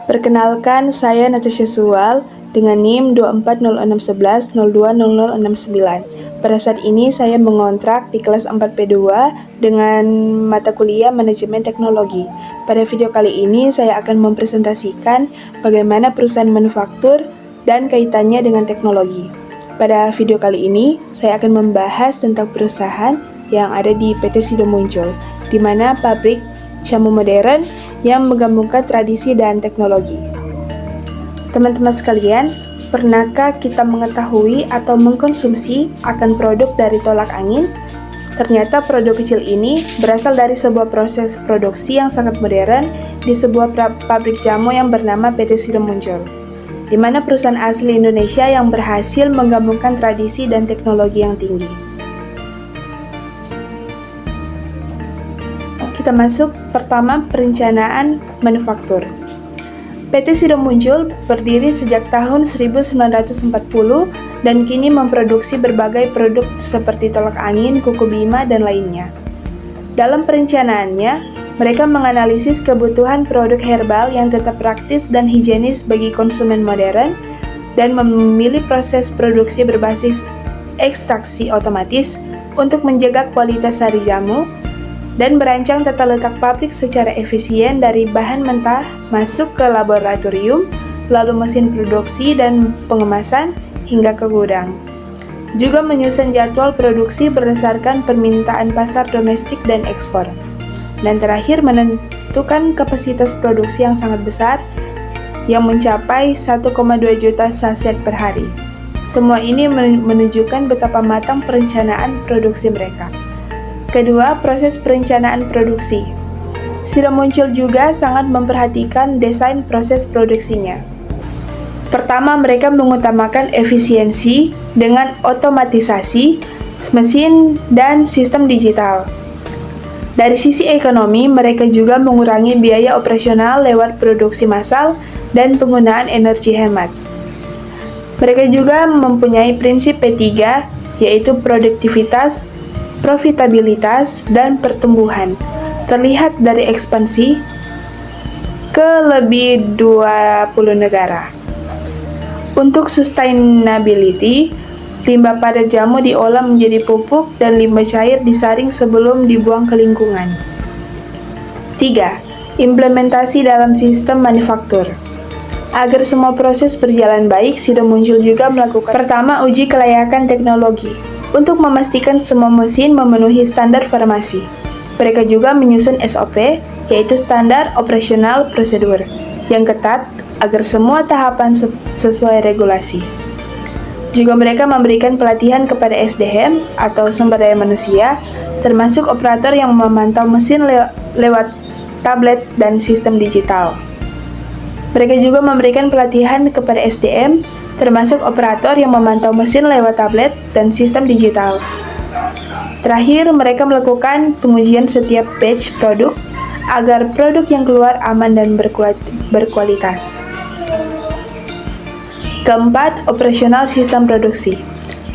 Perkenalkan, saya Natasha Suwal dengan NIM 240611020069. Pada saat ini saya mengontrak di kelas 4P2 dengan mata kuliah Manajemen Teknologi. Pada video kali ini saya akan mempresentasikan bagaimana perusahaan manufaktur dan kaitannya dengan teknologi. Pada video kali ini saya akan membahas tentang perusahaan yang ada di PT Sido Muncul, di mana pabrik jamu modern yang menggabungkan tradisi dan teknologi. Teman-teman sekalian, pernahkah kita mengetahui atau mengkonsumsi akan produk dari tolak angin? Ternyata produk kecil ini berasal dari sebuah proses produksi yang sangat modern di sebuah pabrik jamu yang bernama PT Sido Muncul, di mana perusahaan asli Indonesia yang berhasil menggabungkan tradisi dan teknologi yang tinggi. Kita masuk pertama, perencanaan manufaktur. PT Sido Muncul berdiri sejak tahun 1940 dan kini memproduksi berbagai produk seperti tolak angin, kuku bima, dan lainnya. Dalam perencanaannya, mereka menganalisis kebutuhan produk herbal yang tetap praktis dan higienis bagi konsumen modern dan memilih proses produksi berbasis ekstraksi otomatis untuk menjaga kualitas sari jamu dan merancang tata letak pabrik secara efisien dari bahan mentah masuk ke laboratorium, lalu mesin produksi dan pengemasan hingga ke gudang. Juga menyusun jadwal produksi berdasarkan permintaan pasar domestik dan ekspor. Dan terakhir menentukan kapasitas produksi yang sangat besar yang mencapai 1,2 juta saset per hari. Semua ini menunjukkan betapa matang perencanaan produksi mereka. Kedua, proses perencanaan produksi. Sido Muncul juga sangat memperhatikan desain proses produksinya. Pertama, mereka mengutamakan efisiensi dengan otomatisasi, mesin, dan sistem digital. Dari sisi ekonomi, mereka juga mengurangi biaya operasional lewat produksi massal dan penggunaan energi hemat. Mereka juga mempunyai prinsip P3, yaitu produktivitas, profitabilitas, dan pertumbuhan, terlihat dari ekspansi ke lebih 20 negara. Untuk sustainability, limbah padat jamu diolah menjadi pupuk dan limbah cair disaring sebelum dibuang ke lingkungan. 3. Implementasi dalam sistem manufaktur. Agar semua proses berjalan baik, Sido Muncul juga melakukan pertama, uji kelayakan teknologi untuk memastikan semua mesin memenuhi standar farmasi. Mereka juga menyusun SOP, yaitu standar operasional prosedur, yang ketat agar semua tahapan sesuai regulasi. Juga mereka memberikan pelatihan kepada SDM atau sumber daya manusia, termasuk operator yang memantau mesin lewat tablet dan sistem digital. Mereka juga memberikan pelatihan kepada SDM, termasuk operator yang memantau mesin lewat tablet dan sistem digital. Terakhir, mereka melakukan pengujian setiap batch produk agar produk yang keluar aman dan berkualitas. Keempat, operasional sistem produksi.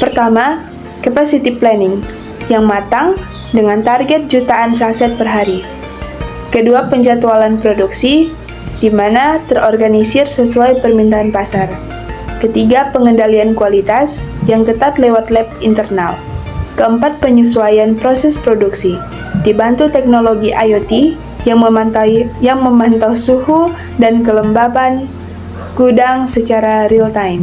Pertama, capacity planning yang matang dengan target jutaan saset per hari. Kedua, penjadwalan produksi di mana terorganisir sesuai permintaan pasar. Ketiga, pengendalian kualitas yang ketat lewat lab internal. Keempat, penyesuaian proses produksi dibantu teknologi IoT yang memantau suhu dan kelembaban gudang secara real time.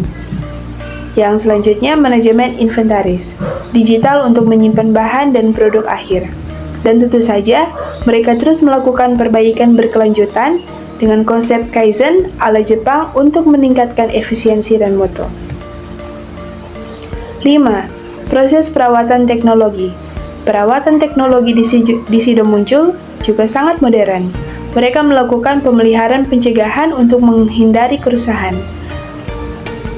Yang selanjutnya, manajemen inventaris digital untuk menyimpan bahan dan produk akhir. Dan tentu saja, mereka terus melakukan perbaikan berkelanjutan dengan konsep Kaizen ala Jepang untuk meningkatkan efisiensi dan mutu. 5. Proses perawatan teknologi. Perawatan teknologi di Sido Muncul juga sangat modern. Mereka melakukan pemeliharaan pencegahan untuk menghindari kerusakan.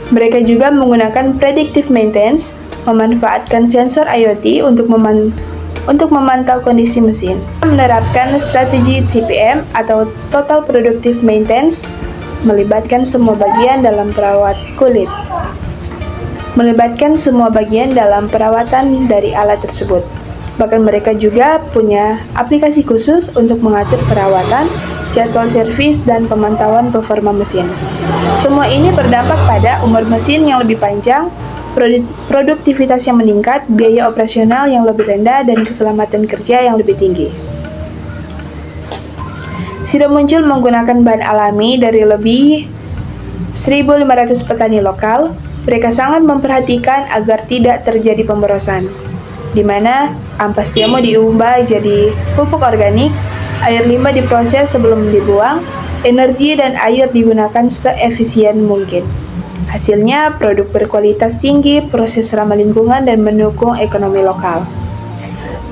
Mereka juga menggunakan predictive maintenance, memanfaatkan sensor IoT untuk memantau kondisi mesin. Menerapkan strategi TPM atau Total Productive Maintenance, melibatkan semua bagian dalam perawatan dari alat tersebut. Bahkan mereka juga punya aplikasi khusus untuk mengatur perawatan jadwal servis, dan pemantauan performa mesin. Semua ini berdampak pada umur mesin yang lebih panjang, produktivitas yang meningkat, biaya operasional yang lebih rendah, dan keselamatan kerja yang lebih tinggi. Sido Muncul menggunakan bahan alami dari lebih 1.500 petani lokal. Mereka sangat memperhatikan agar tidak terjadi pemborosan, di mana ampas jamu diubah jadi pupuk organik, air limbah diproses sebelum dibuang, energi dan air digunakan seefisien mungkin. Hasilnya, produk berkualitas tinggi, proses ramah lingkungan, dan mendukung ekonomi lokal.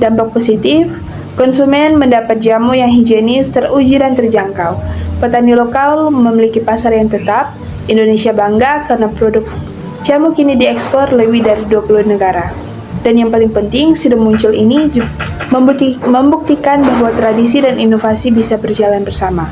Dampak positif, konsumen mendapat jamu yang higienis, teruji, dan terjangkau. Petani lokal memiliki pasar yang tetap. Indonesia bangga karena produk jamu kini diekspor lebih dari 20 negara. Dan yang paling penting, Sido Muncul ini membuktikan bahwa tradisi dan inovasi bisa berjalan bersama.